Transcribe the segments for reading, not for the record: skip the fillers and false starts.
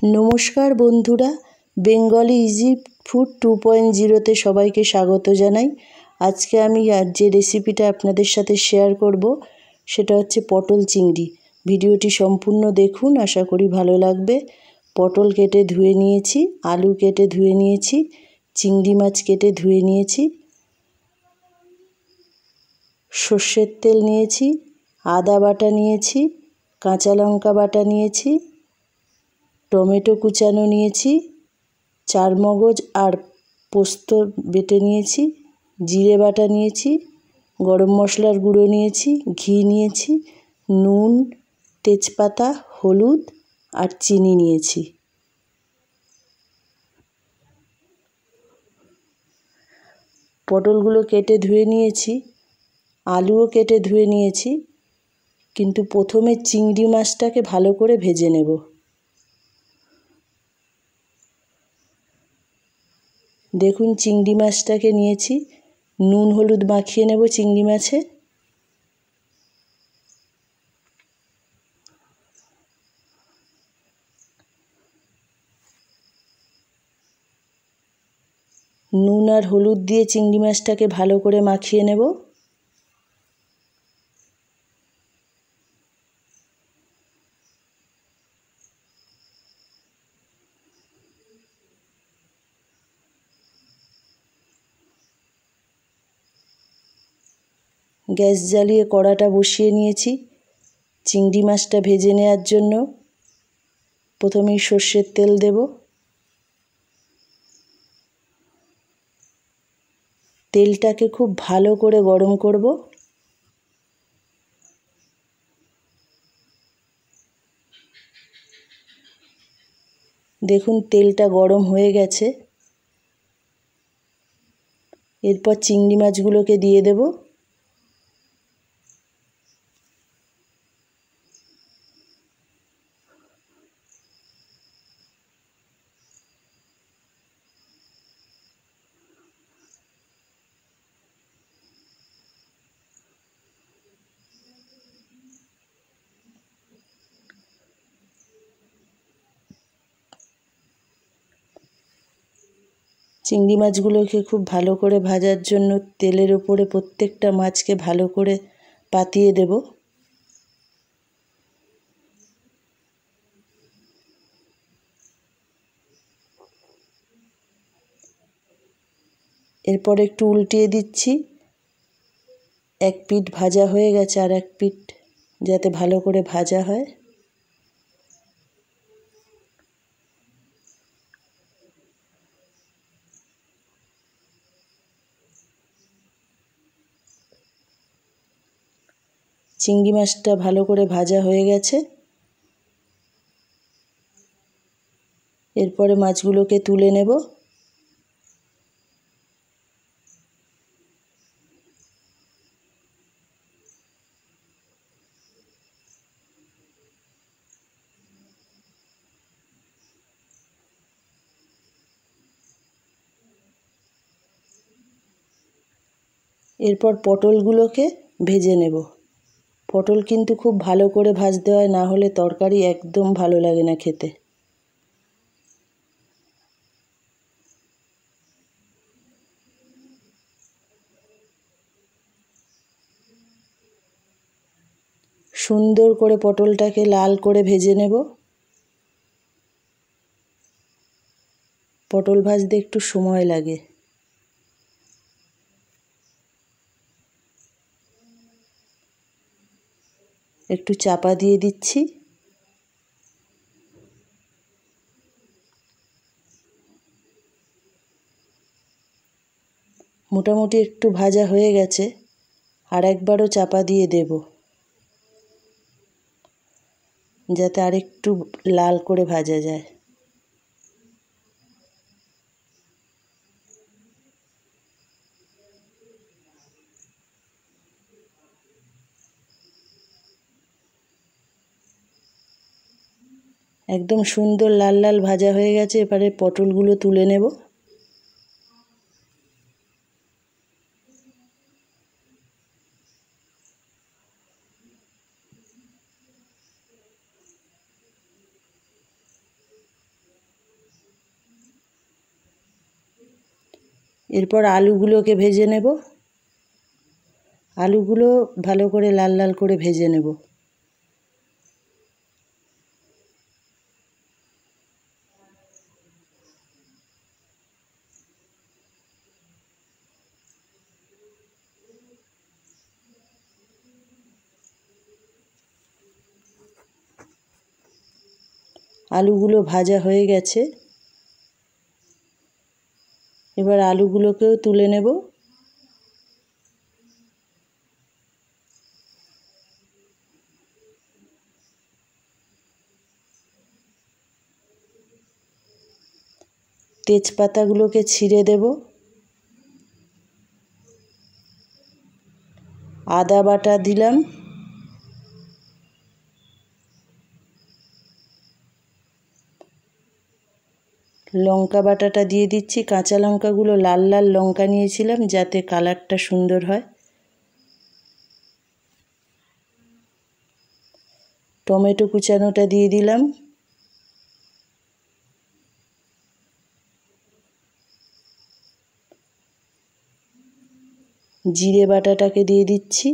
নমস্কার বন্ধুরা, Bengali easy food 2.0তে সবাইকে স্বাগত জানাই। আজকে আমি যে রেসিপিটা আপনাদের সাথে শেয়ার করব সেটা হচ্ছে পটল চিংড়ি। ভিডিওটি সম্পূর্ণ দেখুন, আশা করি ভালো লাগবে। পটল কেটে ধুয়ে নিয়েছি, আলু কেটে ধুয়ে নিয়েছি, চিংড়ি মাছ কেটে ধুয়ে নিয়েছি, সর্ষের তেল নিয়েছি, আদা বাটা নিয়েছি, কাঁচা লঙ্কা বাটা নিয়েছি, টমেটো কুচানো নিয়েছি, চারমগজ আর পোস্ত বেটে নিয়েছি, জিরে বাটা নিয়েছি, গরম মশলার গুঁড়ো নিয়েছি, ঘি নিয়েছি, নুন, তেজপাতা, হলুদ আর চিনি নিয়েছি। পটলগুলো কেটে ধুয়ে নিয়েছি, আলুও কেটে ধুয়ে নিয়েছি, কিন্তু প্রথমে চিংড়ি মাছটাকে ভালো করে ভেজে নেব। দেখুন, চিংড়ি মাছটাকে নিয়েছি, নুন হলুদ মাখিয়ে নেব চিংড়ি মাছে। নুন আর হলুদ দিয়ে চিংড়ি মাছটাকে ভালো করে মাখিয়ে নেব। গ্যাস জ্বালিয়ে কড়াটা বসিয়ে নিয়েছি চিংড়ি মাছটা ভেজে নেওয়ার জন্য। প্রথমেই সর্ষের তেল দেব। তেলটাকে খুব ভালো করে গরম করব। দেখুন, তেলটা গরম হয়ে গেছে। এরপর চিংড়ি মাছগুলোকে দিয়ে দেব। চিংড়ি মাছগুলোকে খুব ভালো করে ভাজার জন্য তেলের ওপরে প্রত্যেকটা মাছকে ভালো করে পাতিয়ে দেব। এরপর একটু উল্টিয়ে দিচ্ছি। এক পিঠ ভাজা হয়ে গেছে, আর এক পিঠ যাতে ভালো করে ভাজা হয়। চিংড়ি মাছটা ভালো করে ভাজা হয়ে গেছে। এরপরে মাছগুলোকে তুলে নেব। এরপর পটলগুলোকে ভেজে নেব। পটল কিন্তু খুব ভালো করে ভাজতে হয়, না হলে তরকারি একদম ভালো লাগে না খেতে। সুন্দর করে পটলটাকে লাল করে ভেজে নেব। পটল ভাজতে একটু সময় লাগে। একটু চাপা দিয়ে দিচ্ছি। মোটামুটি একটু ভাজা হয়ে গেছে, আর একবারও চাপা দিয়ে দেব, যাতে আরেকটু লাল করে ভাজা যায়। একদম সুন্দর লাল লাল ভাজা হয়ে গেছে। এবারে পটলগুলো তুলে নেব। এরপর আলুগুলোকে ভেজে নেব। আলুগুলো ভালো করে লাল লাল করে ভেজে নেব। আলুগুলো ভাজা হয়ে গেছে। এবার আলুগুলোকেও তুলে নেব। তেজপাতাগুলোকে ছিঁড়ে দেব। আদা বাটা দিলাম। লঙ্কা বাটাটা দিয়ে দিচ্ছি। কাঁচা লঙ্কাগুলো লাল লাল লঙ্কা নিয়েছিলাম যাতে কালারটা সুন্দর হয়। টমেটো কুচানোটা দিয়ে দিলাম। জিরে বাটাটাকে দিয়ে দিচ্ছি।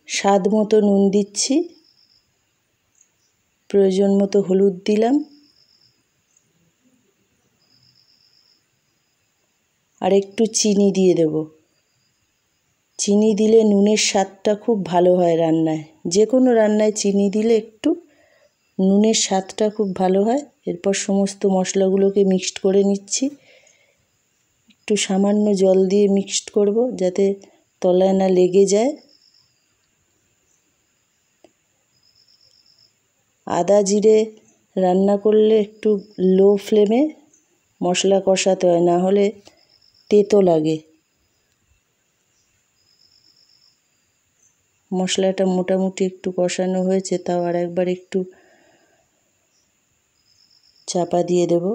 স্বাদ মতো নুন দিচ্ছি। প্রয়োজন মতো হলুদ দিলাম। আর একটু চিনি দিয়ে দেব। চিনি দিলে নুনের স্বাদটা খুব ভালো হয় রান্নায়। যে কোনো রান্নায় চিনি দিলে একটু নুনের স্বাদটা খুব ভালো হয়। এরপর সমস্ত মশলাগুলোকে মিক্সড করে নিচ্ছি। একটু সামান্য জল দিয়ে মিক্সড করব যাতে তলায় না লেগে যায়। আদা জিরে রান্না করলে একটু লো ফ্লেমে মশলা কষাতে হয়, না হলে তেতো লাগে। মশলাটা মোটামুটি একটু কষানো হয়েছে, তাও আর একবার একটু চাপা দিয়ে দেব।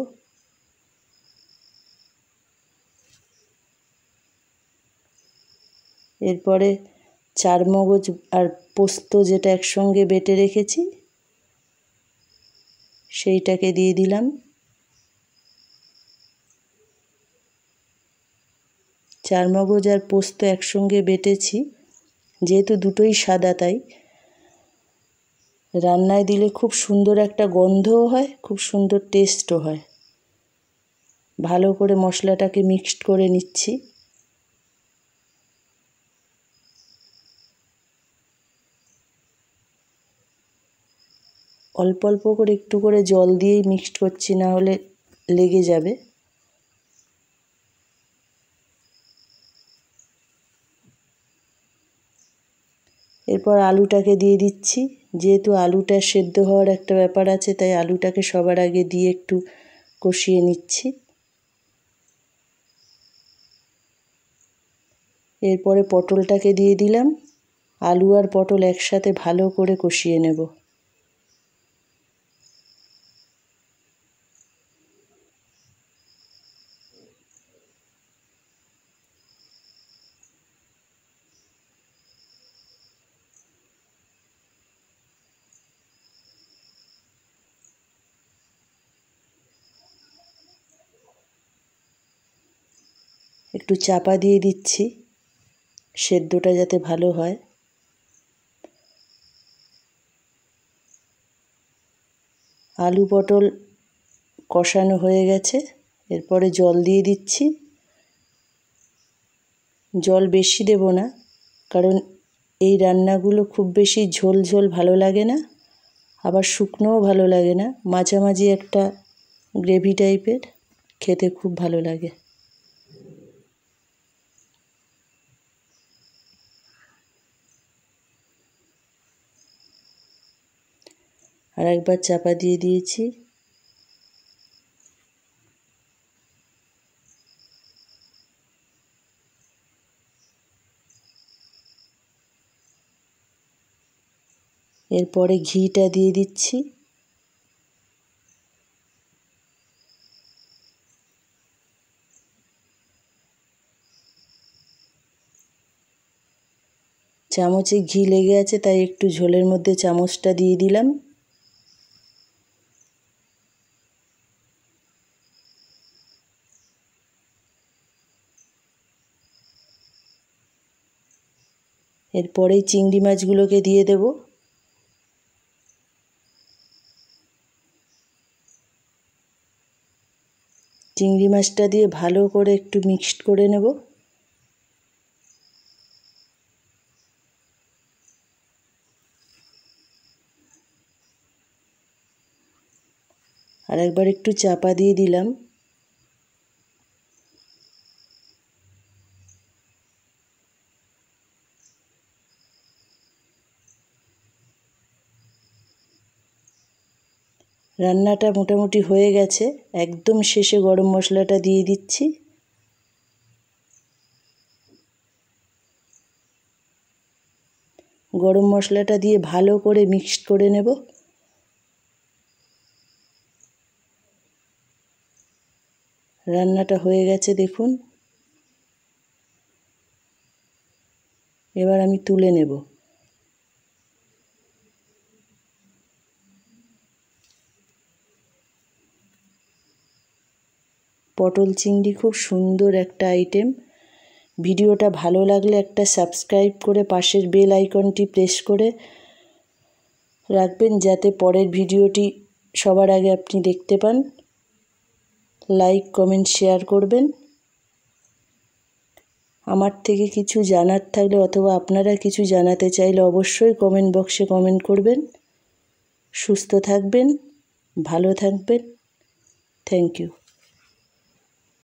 এরপরে চারমগজ আর পোস্ত যেটা একসঙ্গে বেটে রেখেছি সেইটাকে দিয়ে দিলাম। চারমগজ আর পোস্ত একসঙ্গে বেটেছি, যেহেতু দুটোই সাদা তাই রান্নায় দিলে খুব সুন্দর একটা গন্ধও হয়, খুব সুন্দর টেস্টও হয়। ভালো করে মশলাটাকে মিক্সড করে নিচ্ছি। অল্প অল্প করে একটু করে জল দিয়েই মিক্সড করছি, না হলে লেগে যাবে। এরপর আলুটাকে দিয়ে দিচ্ছি। যেহেতু আলুটা সেদ্ধ হওয়ার একটা ব্যাপার আছে, তাই আলুটাকে সবার আগে দিয়ে একটু কষিয়ে নিচ্ছি। এরপরে পটলটাকে দিয়ে দিলাম। আলু আর পটল একসাথে ভালো করে কষিয়ে নেব। একটু চাপা দিয়ে দিচ্ছি সেদ্ধটা যাতে ভালো হয়। আলু পটল কষানো হয়ে গেছে। এরপরে জল দিয়ে দিচ্ছি। জল বেশি দেব না, কারণ এই রান্নাগুলো খুব বেশি ঝোল ঝোল ভালো লাগে না, আবার শুকনোও ভালো লাগে না। মাঝামাঝি একটা গ্রেভি টাইপের খেতে খুব ভালো লাগে। আর একবার চাপা দিয়ে দিয়েছি। এরপরে ঘিটা দিয়ে দিচ্ছি। চামচে ঘি লেগে আছে, তাই একটু ঝোলের মধ্যে চামচটা দিয়ে দিলাম। এরপরেই চিংড়ি মাছগুলোকে দিয়ে দেব। চিংড়ি মাছটা দিয়ে ভালো করে একটু মিক্সড করে নেব। আর একবার একটু চাপা দিয়ে দিলাম। রান্নাটা মোটামুটি হয়ে গেছে। একদম শেষে গরম মশলাটা দিয়ে দিচ্ছি। গরম মশলাটা দিয়ে ভালো করে মিক্সড করে নেব। রান্নাটা হয়ে গেছে দেখুন। এবার আমি তুলে নেব। পটল চিংড়ি খুব সুন্দর একটা আইটেম। ভিডিওটা ভালো লাগলে একটা সাবস্ক্রাইব করে পাশের বেল আইকনটি প্রেস করে রাখবেন, যাতে পরের ভিডিওটি সবার আগে আপনি দেখতে পান। লাইক, কমেন্ট, শেয়ার করবেন। আমার থেকে কিছু জানার থাকলে অথবা আপনারা কিছু জানাতে চাইলে অবশ্যই কমেন্ট বক্সে কমেন্ট করবেন। সুস্থ থাকবেন, ভালো থাকবেন। Thank you.